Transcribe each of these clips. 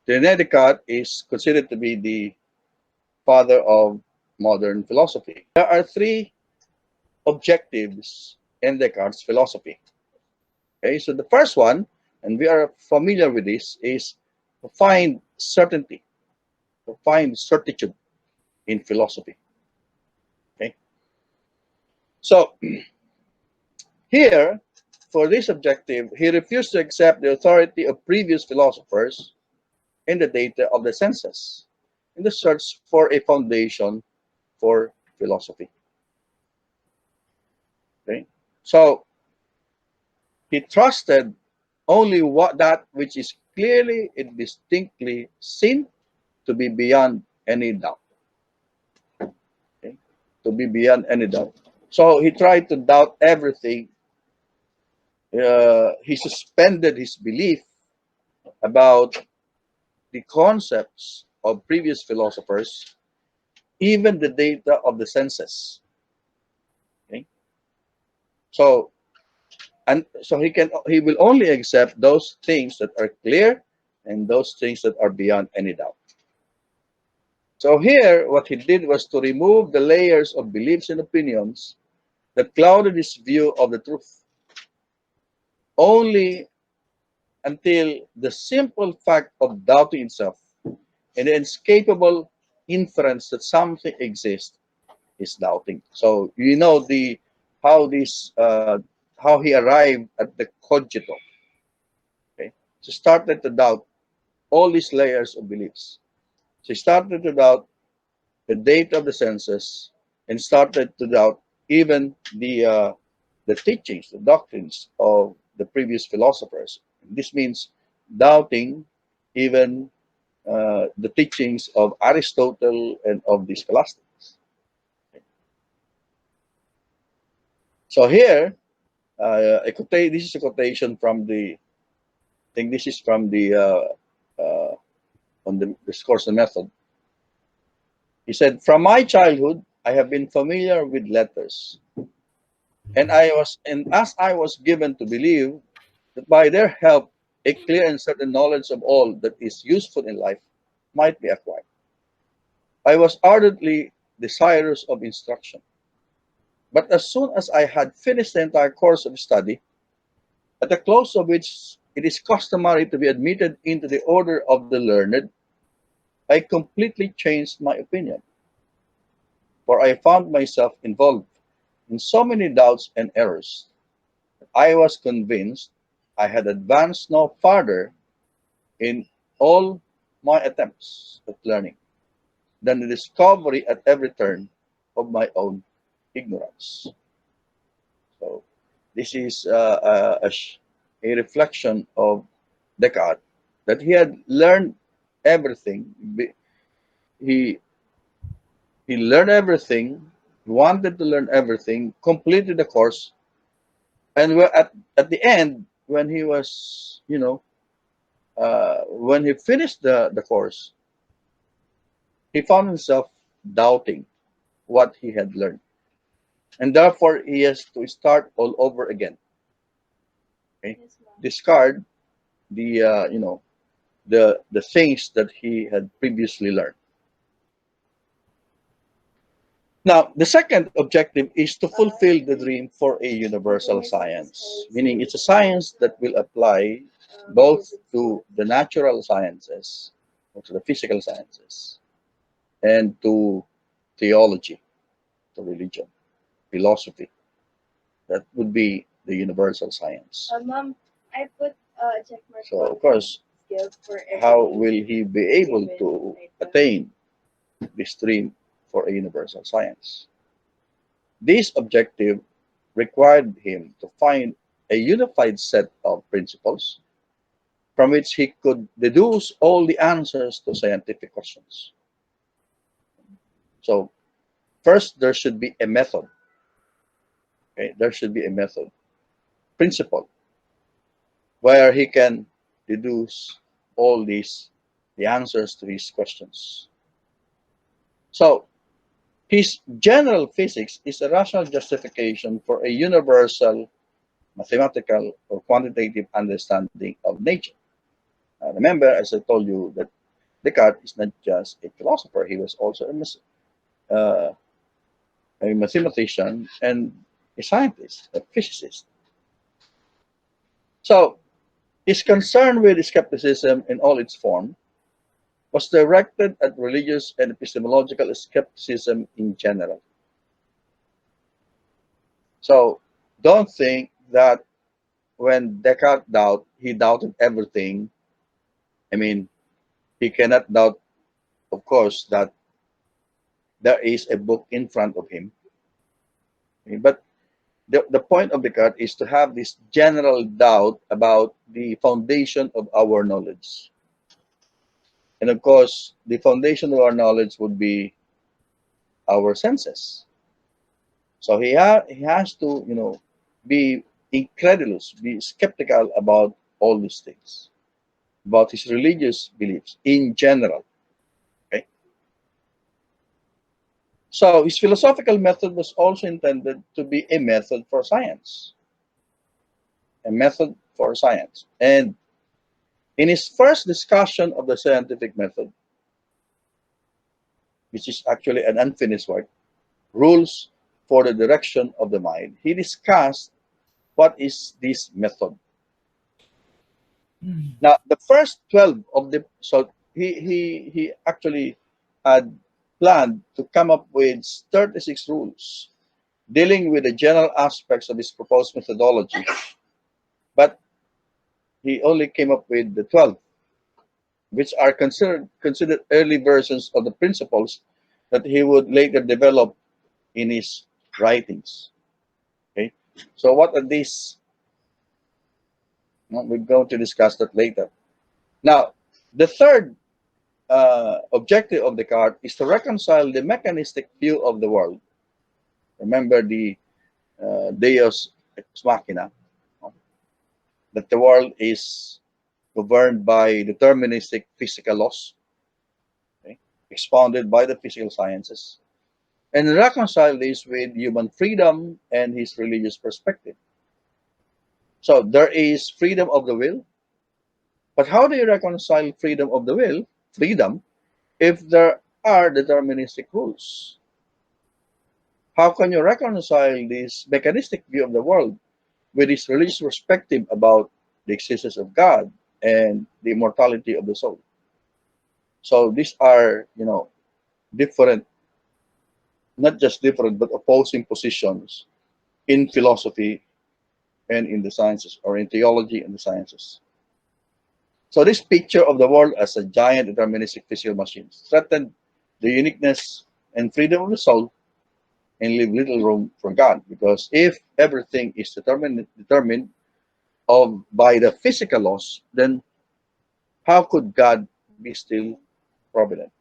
René Descartes is considered to be the father of modern philosophy. There are three objectives in Descartes' philosophy. Okay, so the first one, and we are familiar with this, is to find certainty, to find certitude in philosophy. Okay, so here, for this objective, he refused to accept the authority of previous philosophers in the data of the senses in the search for a foundation for philosophy. Okay, so he trusted only that which is clearly and distinctly seen to be beyond any doubt. Okay? To be beyond any doubt. So he tried to doubt everything. He suspended his belief about the concepts of previous philosophers, even the data of the senses. Okay? So he will only accept those things that are clear and those things that are beyond any doubt. So here, what he did was to remove the layers of beliefs and opinions that clouded his view of the truth, only until the simple fact of doubting itself and the inescapable inference that something exists is doubting. So you know how this how he arrived at the cogito. Okay, so started to doubt all these layers of beliefs. So he started to doubt the data of the senses and started to doubt even the teachings, the doctrines of the previous philosophers. This means doubting even the teachings of Aristotle and of the scholastics. So here, this is a quotation from the, I think this is from the, on the Discourse and Method. He said, "From my childhood, I have been familiar with letters, and as I was given to believe that by their help a clear and certain knowledge of all that is useful in life might be acquired. I was ardently desirous of instruction. But as soon as I had finished the entire course of study, at the close of which it is customary to be admitted into the order of the learned, I completely changed my opinion, for I found myself involved in so many doubts and errors that I was convinced I had advanced no farther in all my attempts at learning than the discovery at every turn of my own ignorance." So this is a reflection of Descartes, that he had learned everything. He he learned everything, wanted to learn everything, completed the course, and at the end, when he was, when he finished the course, he found himself doubting what he had learned, and therefore he has to start all over again. Okay, discard the the things that he had previously learned. Now, the second objective is to fulfill the dream for a universal science, meaning it's a science that will apply both to the natural sciences, or to the physical sciences, and to theology, to religion, philosophy. That would be the universal science. Mom, I put check mark. So, of course, how will he be able to attain this dream for a universal science? This objective required him to find a unified set of principles from which he could deduce all the answers to scientific questions. So, first, there should be a method. Okay, there should be a method, principle, where he can deduce all the answers to his questions. So, his general physics is a rational justification for a universal mathematical or quantitative understanding of nature. Remember, as I told you, that Descartes is not just a philosopher; he was also uh, a mathematician and a scientist, a physicist. So his concern with skepticism in all its form was directed at religious and epistemological skepticism in general. So don't think that when Descartes he doubted everything. I mean, he cannot doubt, of course, that there is a book in front of him. But the point of Descartes is to have this general doubt about the foundation of our knowledge. And of course, the foundation of our knowledge would be our senses. So he has to, be incredulous, be skeptical about all these things, about his religious beliefs in general. Okay. So his philosophical method was also intended to be a method for science, a method for science. And in his first discussion of the scientific method, which is actually an unfinished work, Rules for the Direction of the Mind, he discussed what is this method. Now, the first 12 of the, so he actually had planned to come up with 36 rules dealing with the general aspects of his proposed methodology, but he only came up with the 12, which are considered early versions of the principles that he would later develop in his writings. Okay, so what are these? Well, we're going to discuss that later. Now, the third objective of Descartes is to reconcile the mechanistic view of the world. Remember the Deus ex machina, no? That the world is governed by deterministic physical laws, okay, expounded by the physical sciences, and reconcile this with human freedom and his religious perspective. So there is freedom of the will, but how do you reconcile freedom of the will, freedom, if there are deterministic rules? How can you reconcile this mechanistic view of the world with his religious perspective about the existence of God and the immortality of the soul? So these are, different, not just different, but opposing positions in philosophy and in the sciences, or in theology and the sciences. So this picture of the world as a giant deterministic physical machine threatened the uniqueness and freedom of the soul and leave little room for God. Because if everything is determined of by the physical laws, then how could God be still provident?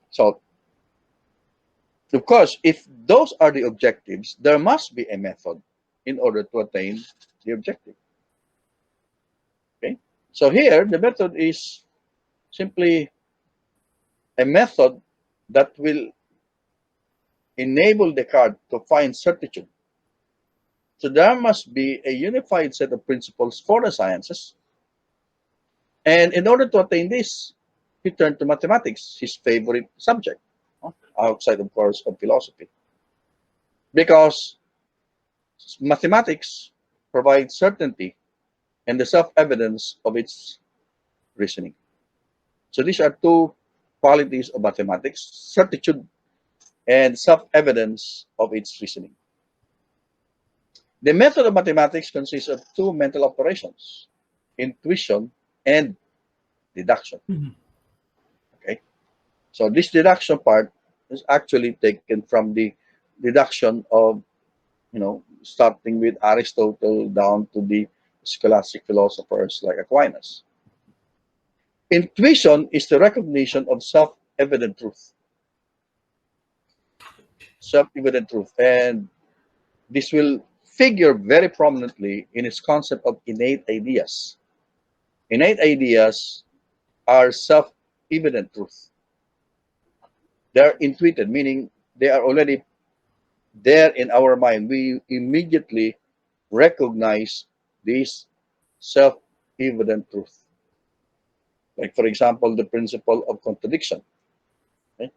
So of course, if those are the objectives, there must be a method in order to attain the objective. Okay. So here the method is simply a method that will enable Descartes to find certitude. So there must be a unified set of principles for the sciences. And in order to attain this, he turned to mathematics, his favorite subject, outside, of course, of philosophy. Because mathematics provides certainty and the self-evidence of its reasoning. So these are two qualities of mathematics: certitude and self-evidence of its reasoning. The method of mathematics consists of two mental operations: intuition and deduction. Okay, so this deduction part is actually taken from the deduction of, starting with Aristotle down to the scholastic philosophers like Aquinas. Intuition is the recognition of self-evident truth. Self-evident truth. And this will figure very prominently in its concept of innate ideas. Innate ideas are self-evident truth. They're intuited, meaning they are already there in our mind. We immediately recognize this self-evident truth. Like, for example, the principle of contradiction, okay?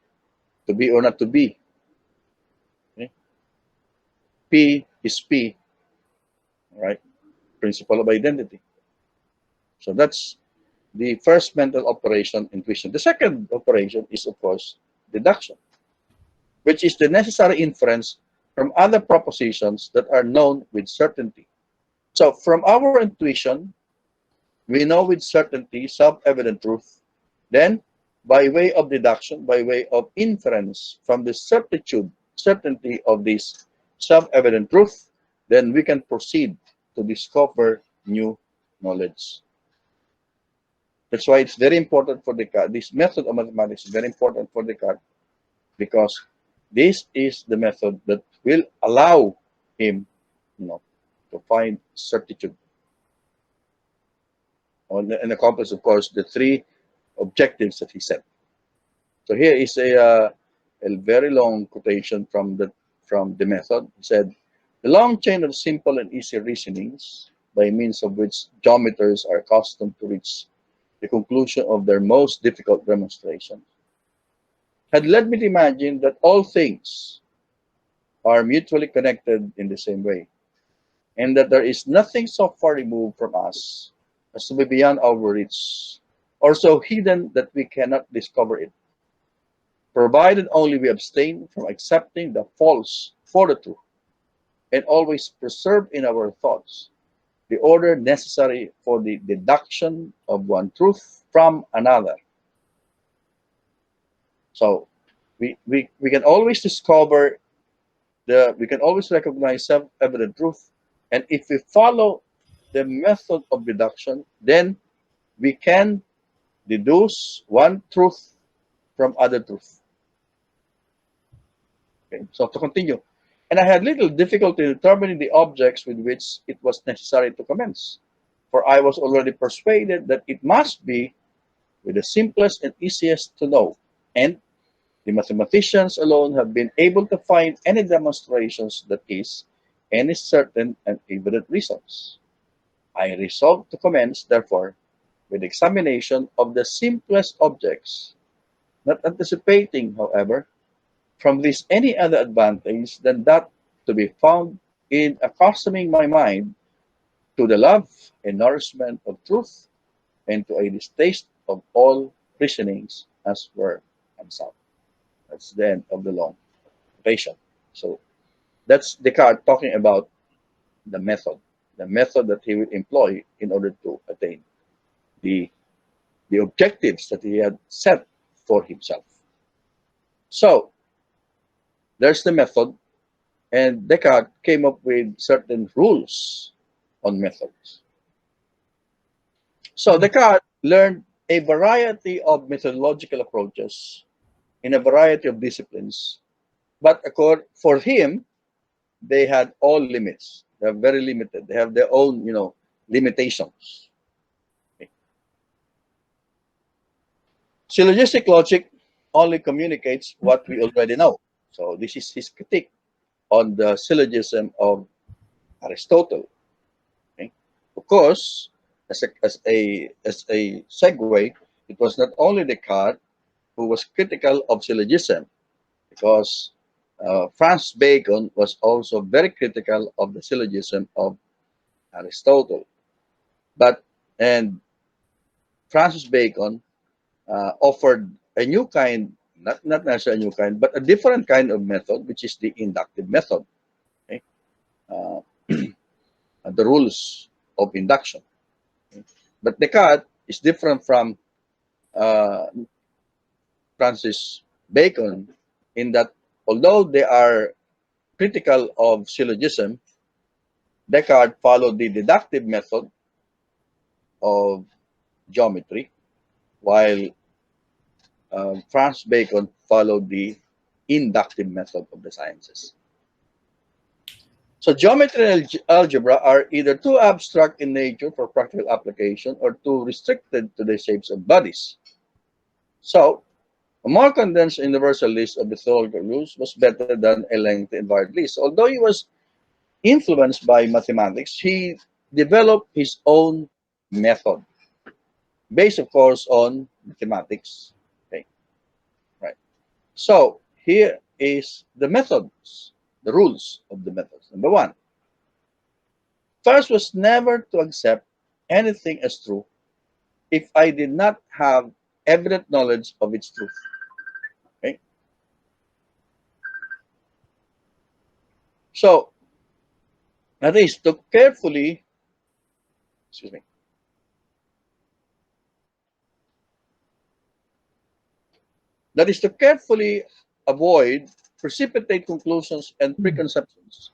To be or not to be. Okay? P is P, right? Principle of identity. So that's the first mental operation, intuition. The second operation is, of course, deduction, which is the necessary inference from other propositions that are known with certainty. So from our intuition, we know with certainty self-evident truth. Then, by way of deduction, by way of inference from the certainty of this self-evident truth, then we can proceed to discover new knowledge. That's why it's very important for Descartes. This method of mathematics is very important for Descartes because this is the method that will allow him, to find certitude and accomplish, of course, the three objectives that he set. So here is a very long quotation from the method. He said, "The long chain of simple and easy reasonings, by means of which geometers are accustomed to reach the conclusion of their most difficult demonstrations, had led me to imagine that all things are mutually connected in the same way, and that there is nothing so far removed from us as to be beyond our reach, or so hidden that we cannot discover it, provided only we abstain from accepting the false for the true, and always preserve in our thoughts the order necessary for the deduction of one truth from another." So we can always discover we can always recognize self-evident truth. And if we follow the method of deduction, then we can deduce one truth from other truth. Okay, so to continue. "And I had little difficulty determining the objects with which it was necessary to commence, for I was already persuaded that it must be with the simplest and easiest to know, and the mathematicians alone have been able to find any demonstrations that is any certain and evident reasons. I resolved to commence, therefore, with examination of the simplest objects, not anticipating, however, from this any other advantage than that to be found in accustoming my mind to the love and nourishment of truth, and to a distaste of all reasonings as were unsound." That's the end of the long quotation. So that's Descartes talking about the method that he will employ in order to attain the the objectives that he had set for himself. So there's the method, and Descartes came up with certain rules on methods. So Descartes learned a variety of methodological approaches in a variety of disciplines, but for him, they had all limits. They're very limited. They have their own, limitations. Okay. Syllogistic logic only communicates what we already know. So this is his critique on the syllogism of Aristotle. Okay. Of course, as a segue, it was not only Descartes who was critical of syllogism, because Francis Bacon was also very critical of the syllogism of Aristotle. And Francis Bacon offered a new kind, not necessarily a new kind, but a different kind of method, which is the inductive method. Okay? Uh, the rules of induction. Okay? But Descartes is different from uh, Francis Bacon in that although they are critical of syllogism, Descartes followed the deductive method of geometry, while Francis Bacon followed the inductive method of the sciences. So geometry and algebra are either too abstract in nature for practical application or too restricted to the shapes of bodies. So a more condensed universal list of theological rules was better than a lengthy and varied list. Although he was influenced by mathematics, he developed his own method. based, of course, on mathematics. Okay, right. So here is the methods, the rules of the methods. Number one, first was never to accept anything as true if I did not have evident knowledge of its truth. Okay, so that is to carefully, excuse me, that is to carefully avoid precipitate conclusions and preconceptions,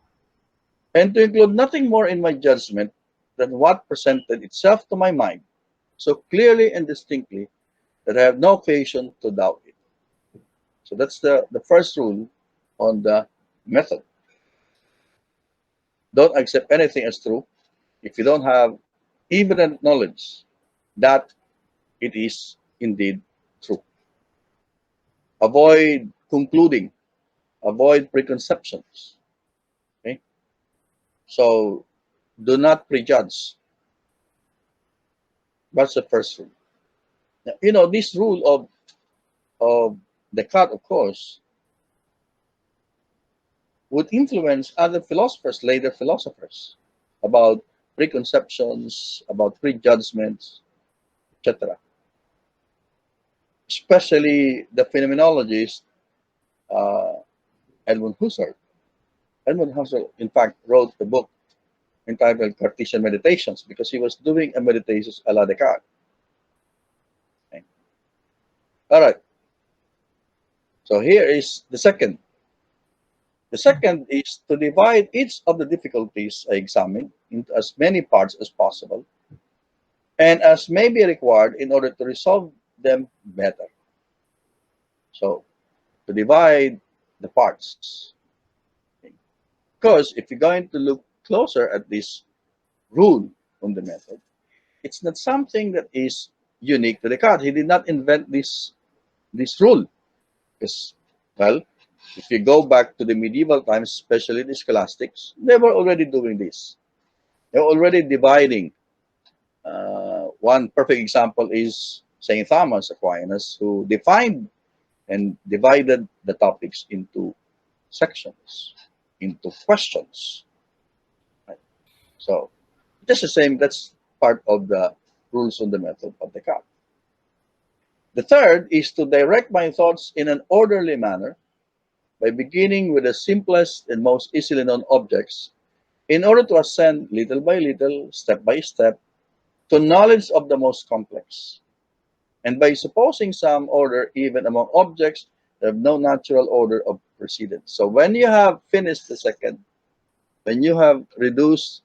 and to include nothing more in my judgment than what presented itself to my mind so clearly and distinctly that I have no occasion to doubt it. So that's the first rule on the method. Don't accept anything as true if you don't have evident knowledge that it is indeed true. Avoid concluding, avoid preconceptions. Okay? So do not prejudge. That's the first rule. Now, this rule of Descartes, of course, would influence other philosophers, later philosophers, about preconceptions, about prejudgments, etc. Especially the phenomenologist uh, Edmund Husserl. Edmund Husserl, in fact, wrote a book entitled Cartesian Meditations because he was doing a meditations a la Descartes. Okay. All right. So here is the second. The second is to divide each of the difficulties I examine into as many parts as possible and as may be required in order to resolve them better. So to divide the parts. Because if you're going to look closer at this rule on the method, it's not something that is unique to Descartes. He did not invent this rule. Because, well, if you go back to the medieval times, especially the scholastics, they were already doing this. They were already dividing. One perfect example is Saint Thomas Aquinas, who defined and divided the topics into sections, into questions. Right? So, just the same, that's part of the rules on the method of Descartes. The third is to direct my thoughts in an orderly manner by beginning with the simplest and most easily known objects in order to ascend little by little, step by step, to knowledge of the most complex, and by supposing some order even among objects that have no natural order of precedence. So when you have finished the second, when you have reduced,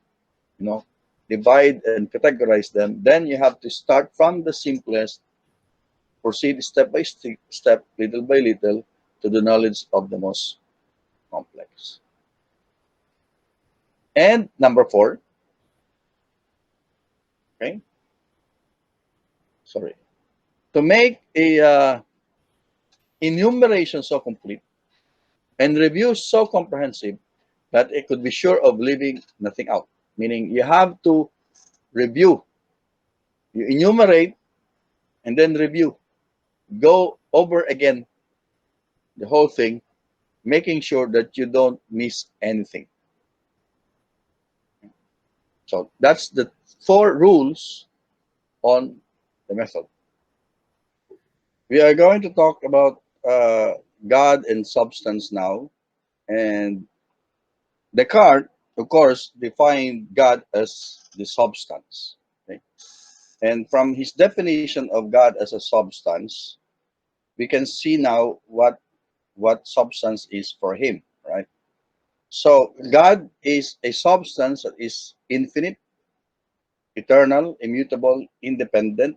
you know, divide and categorize them, then you have to start from the simplest, proceed step by step, little by little, to the knowledge of the most complex. And number four, okay, sorry, to make a enumeration so complete and review so comprehensive that it could be sure of leaving nothing out. Meaning you have to review, you enumerate, and then review. Go over again the whole thing, making sure that you don't miss anything. So that's the four rules on the method. We are going to talk about God and substance now. And Descartes, of course, defined God as the substance. Okay? And from his definition of God as a substance, we can see now what substance is for him, right? So God is a substance that is infinite, eternal, immutable, independent,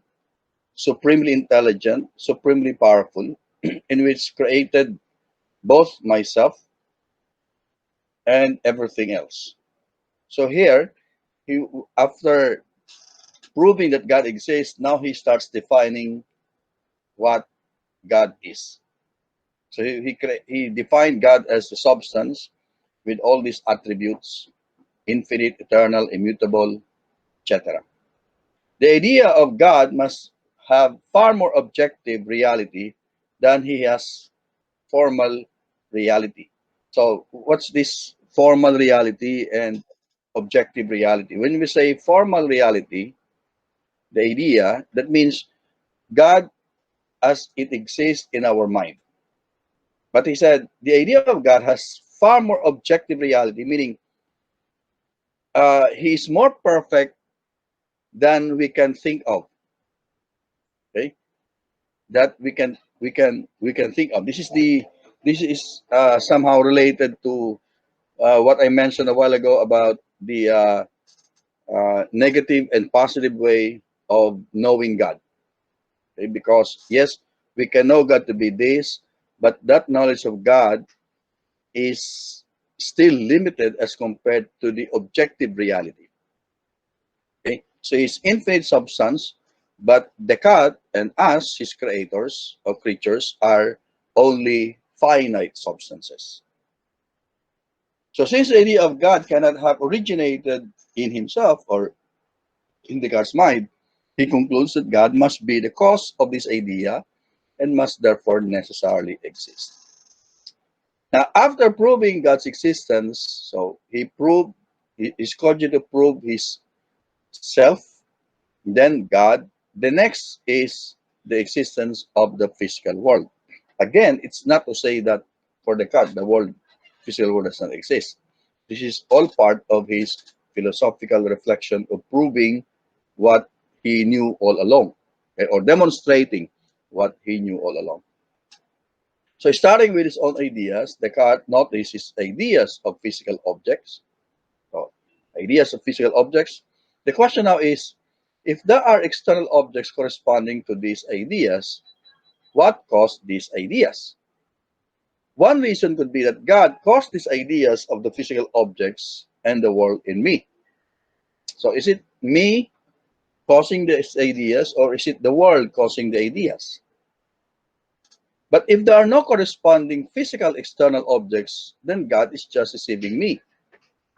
supremely intelligent, supremely powerful, in which created both myself and everything else. So here, he, after proving that God exists, now he starts defining what God is. So he defined God as a substance with all these attributes, infinite, eternal, immutable, etc. The idea of God must have far more objective reality than he has formal reality. So, what's this formal reality and objective reality? When we say formal reality, the idea, that means God as it exists in our mind. But he said the idea of God has far more objective reality, meaning he is more perfect than we can think of. Okay, that we can think of. This is somehow related to what I mentioned a while ago about the negative and positive way of knowing God. Okay? Because yes, we can know God to be this, but that knowledge of God is still limited as compared to the objective reality. Okay? So it's infinite substance, but Descartes and us, his creators or creatures, are only finite substances. So since the idea of God cannot have originated in himself or in Descartes' mind, he concludes that God must be the cause of this idea and must therefore necessarily exist. Now, after proving God's existence, so he proved, he's called you to prove his self, then God. The next is the existence of the physical world. Again, it's not to say that for Descartes, the world, physical world does not exist. This is all part of his philosophical reflection of proving what he knew all along, okay, or demonstrating what he knew all along. So, starting with his own ideas, Descartes noticed his ideas of physical objects. So, ideas of physical objects. The question now is, if there are external objects corresponding to these ideas, what caused these ideas? One reason could be that God caused these ideas of the physical objects and the world in me. So, is it me causing these ideas, or is it the world causing the ideas? But if there are no corresponding physical external objects, then God is just deceiving me.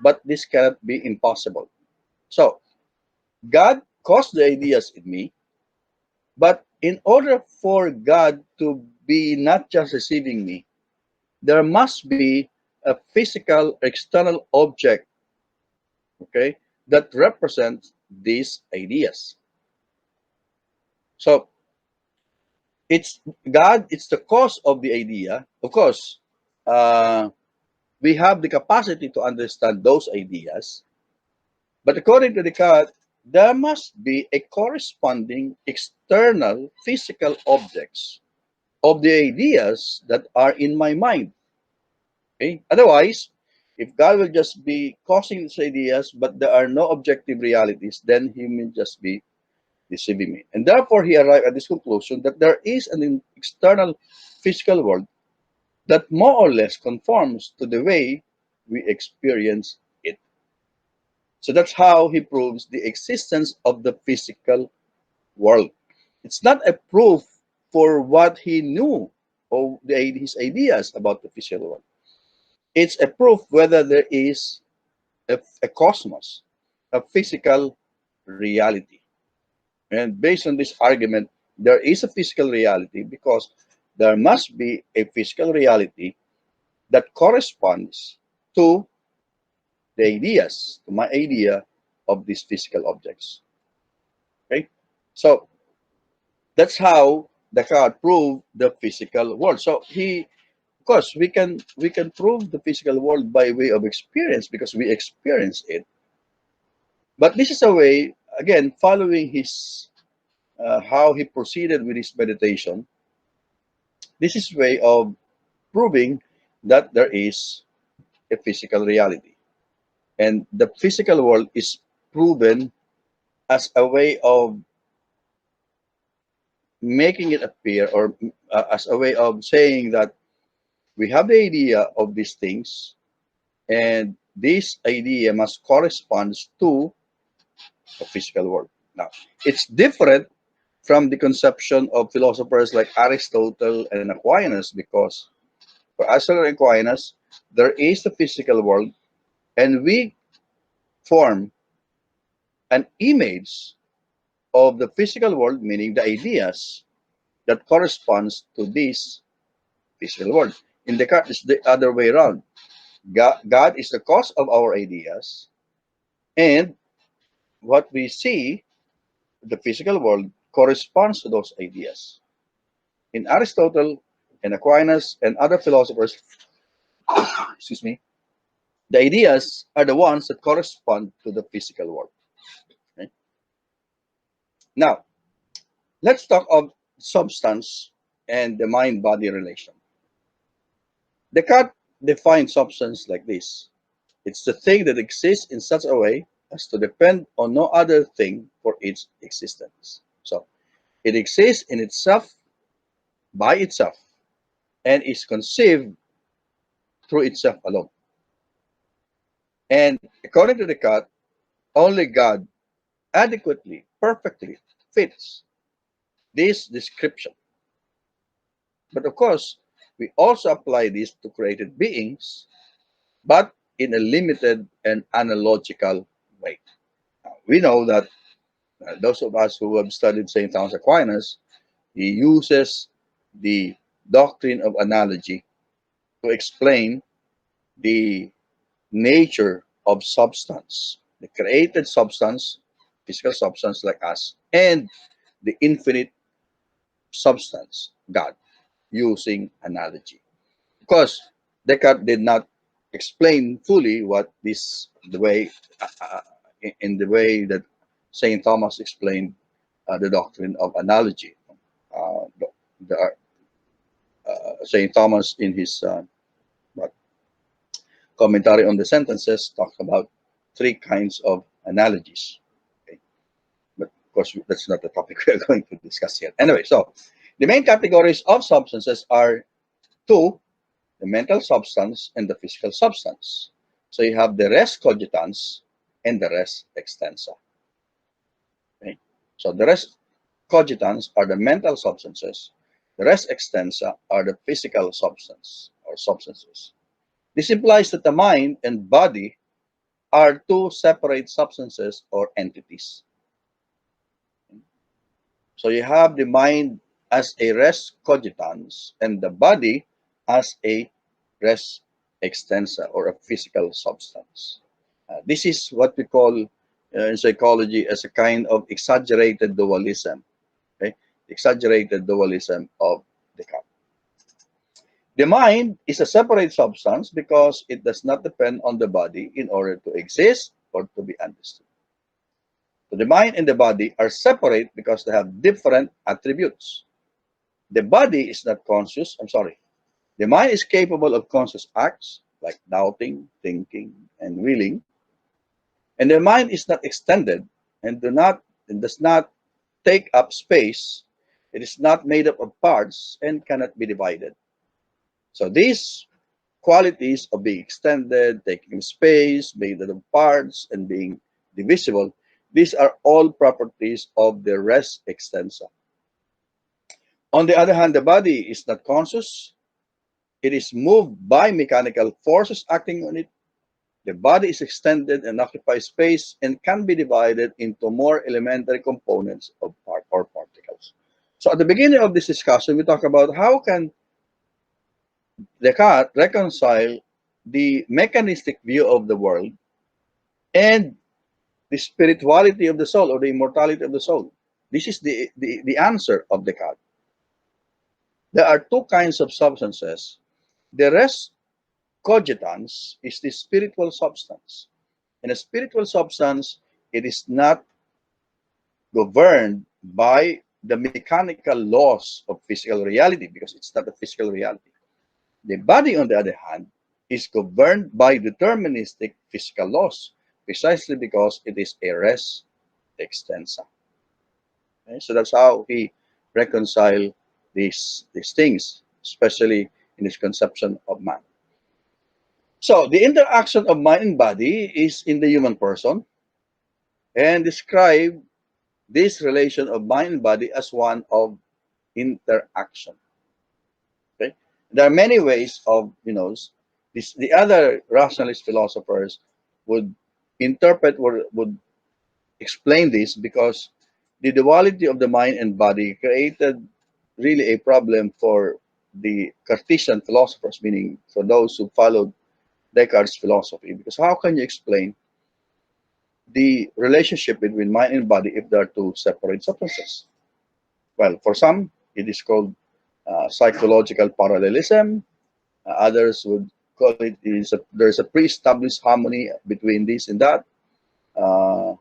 But this cannot be impossible. So, God caused the ideas in me, but in order for God to be not just deceiving me, there must be a physical external object, okay, that represents these ideas. So, it's God, it's the cause of the idea. Of course, uh, we have the capacity to understand those ideas, but according to Descartes, there must be a corresponding external physical objects of the ideas that are in my mind. Okay? Otherwise, if God will just be causing these ideas, but there are no objective realities, then he will just be deceiving me. And therefore, he arrived at this conclusion that there is an external physical world that more or less conforms to the way we experience it. So that's how he proves the existence of the physical world. It's not a proof for what he knew or his ideas about the physical world. It's a proof whether there is a cosmos, a physical reality. And based on this argument, there is a physical reality because there must be a physical reality that corresponds to the ideas, to my idea of these physical objects. Okay? So that's how Descartes proved the physical world. So he, of course, we can prove the physical world by way of experience because we experience it. But this is a way, again, following his how he proceeded with his meditation. This is a way of proving that there is a physical reality, and the physical world is proven as a way of making it appear, or as a way of saying that we have the idea of these things, and this idea must correspond to the physical world. Now, it's different from the conception of philosophers like Aristotle and Aquinas, because for Aristotle and Aquinas, there is the physical world, and we form an image of the physical world, meaning the ideas that corresponds to this physical world. In Descartes, it's the other way around. God is the cause of our ideas, and what we see, the physical world, corresponds to those ideas. In Aristotle and Aquinas and other philosophers, excuse me, the ideas are the ones that correspond to the physical world. Okay? Now, let's talk of substance and the mind-body relation. Descartes defined substance like this: it's the thing that exists in such a way as to depend on no other thing for its existence. So, it exists in itself, by itself, and is conceived through itself alone. And according to Descartes, only God adequately, perfectly fits this description. But of course, we also apply this to created beings, but in a limited and analogical way. Now, we know that those of us who have studied St. Thomas Aquinas, he uses the doctrine of analogy to explain the nature of substance, the created substance, physical substance like us, and the infinite substance, God, using analogy. Because Descartes did not explain fully what this, the way, in the way that St. Thomas explained the doctrine of analogy. The St. Thomas, in his what, commentary on the sentences, talks about three kinds of analogies. Okay? But of course, that's not the topic we are going to discuss here. Anyway, so the main categories of substances are two: the mental substance and the physical substance. So you have the res cogitans and the res extensa. Okay? So the res cogitans are the mental substances. The res extensa are the physical substance or substances. This implies that the mind and body are two separate substances or entities. So you have the mind as a res cogitans and the body as a res extensa or a physical substance. This is what we call in psychology as a kind of exaggerated dualism. Okay? Exaggerated dualism of Descartes. The mind is a separate substance because it does not depend on the body in order to exist or to be understood. So the mind and the body are separate because they have different attributes. The body is not conscious. I'm sorry. The mind is capable of conscious acts like doubting, thinking, and willing. And the mind is not extended and does not take up space. It is not made up of parts and cannot be divided. So these qualities of being extended, taking space, made up of parts, and being divisible, these are all properties of the res extensa. On the other hand, the body is not conscious. It is moved by mechanical forces acting on it. The body is extended and occupies space and can be divided into more elementary components of part or particles. So at the beginning of this discussion, we talk about how can Descartes reconcile the mechanistic view of the world and the spirituality of the soul or the immortality of the soul. This is the answer of Descartes. There are two kinds of substances. The res cogitans is the spiritual substance. In a spiritual substance, it is not governed by the mechanical laws of physical reality because it's not a physical reality. The body, on the other hand, is governed by deterministic physical laws precisely because it is a res extensa. Okay? So that's how he reconciled these things, especially in his conception of man. So the interaction of mind and body is in the human person and describe this relation of mind and body as one of interaction. Okay, there are many ways of this. The other rationalist philosophers would interpret or would explain this because the duality of the mind and body created really a problem for the Cartesian philosophers, meaning for those who followed Descartes' philosophy. Because how can you explain the relationship between mind and body if they are two separate substances? Well, for some, it is called psychological parallelism. Others would call it there's a pre-established harmony between this and that. Uh,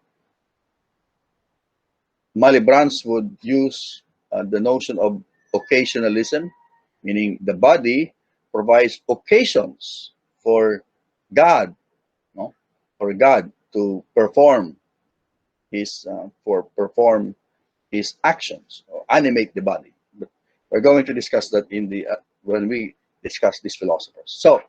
Malebranche would use the notion of occasionalism, meaning the body provides occasions for God, no, for God to perform his actions or animate the body. But we're going to discuss that in the when we discuss these philosophers. So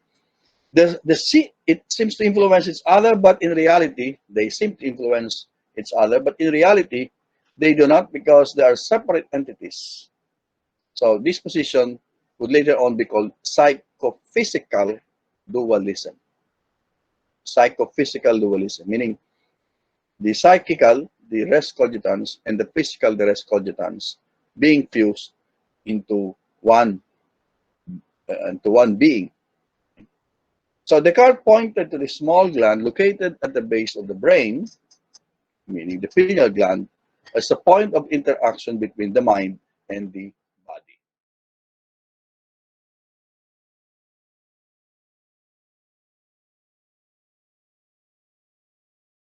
it seems to influence each other, but in reality, they seem to influence each other, but in reality, they do not because they are separate entities. So this position would later on be called psychophysical dualism. Psychophysical dualism, meaning the psychical, the res cogitans, and the physical, the res cogitans, being fused into one being. So Descartes pointed to the small gland located at the base of the brain, meaning the pineal gland, as a point of interaction between the mind and the